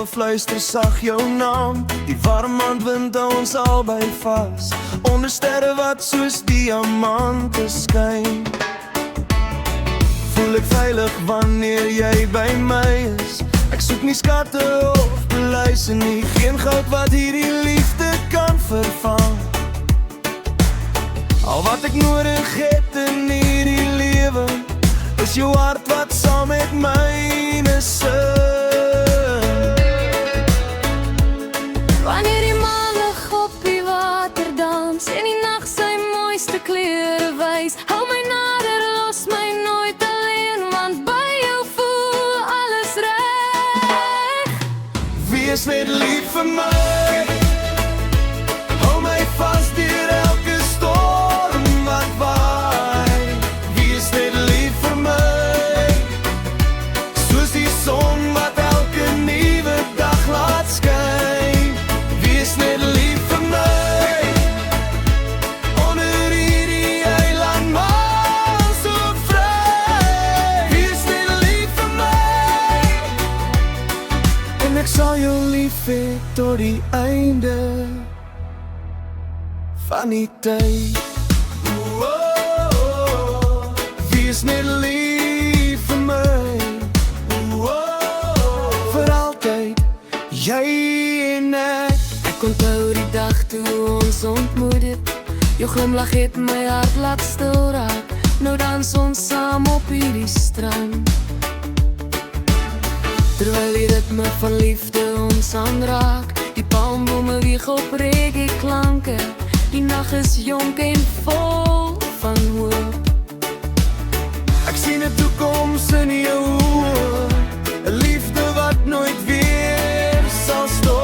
dae fluister sag jou naam. Die warm aandwind hou ons albei vas, onder sterre wat soos diamante skyn. Voel ek veilig wanneer jy by my is. Ek soek nie skatte of beluise nie, geen goud wat hierdie liefde kan vervang. Al wat ek nodig het in hierdie lewe, is jou hart wat saam met myne sing. Wanneer die maan lig op die water dans en die nag sy mooiste kleure wys, hou my nader, los my nooit alleen, want by jou voel alles reg. Wees net lief vir my, hou my vas deur elke storm wat waai. Wees net lief vir my, soos die son wat elke nuwe dag laat skyn. Wees net lief vir my, onder hierdie eiland maar so vry. Wees net lief vir my, en ek sal jou lief hê tot die einde van die tyd. Wees net lief vir my, vir altyd, jy en ek. Ek onthou die dag toe ons ontmoet het, jou glimlach het my hart laat stil raak. Nou dans ons saam op hierdie strand, terwyl die ritme van liefde ons aanraak. Die palmbome wieg op reggae klanke, die nag is jonk en vol van hoop. Ek sien 'n toekoms in jou oë, 'n liefde wat nooit weer sal stop.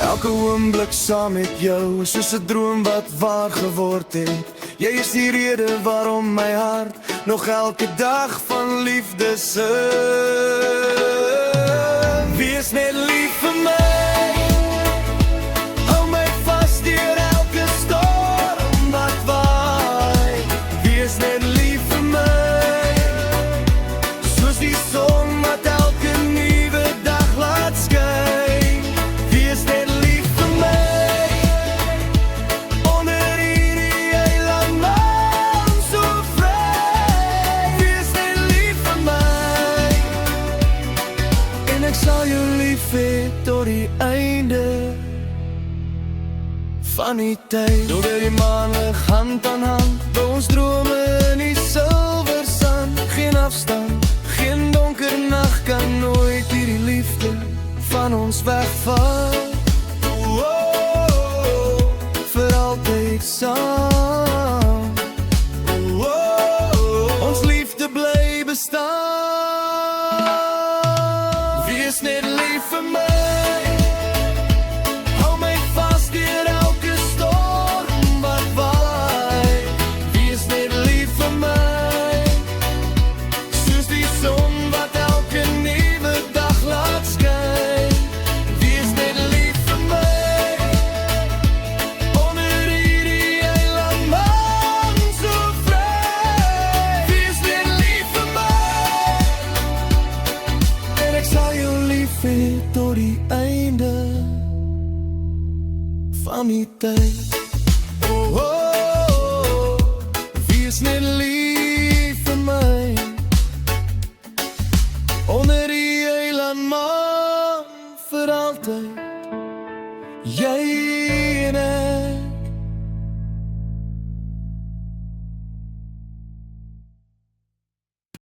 Elke oomblik saam met jou is soos 'n droom wat waar geword het. Jy is die rede waarom my hart nog elke dag van liefde sing. Wees net lief vir my, hou my vas deur elke storm wat waai. Wees net lief vir my, soos die son wat elke nuwe dag laat skyn. Wees net lief vir my, onder hierdie eiland maar so vry. Wees net lief vir my, en ek sal jou lief hê tot die einde van die tyd. Deur die maan lig hand aan hand, by ons drome in die silwer sand. Geen afstand, geen donker nag kan nooit hierdie liefde van ons wegval. Vir altyd saam, ons liefde bly bestaan. Wees net lief vir my, hou my vas deur elke storm wat waai. Wees net lief vir my, soos die son wat elke nuwe dag laat skyn. Wees net lief vir my, onder hierdie eiland maar so vry. Wees net lief vir my, en ek sal jou lief hê tot die einde van die tyd. Wees net lief vir my, onder die eiland maar vir altyd, jy en ek.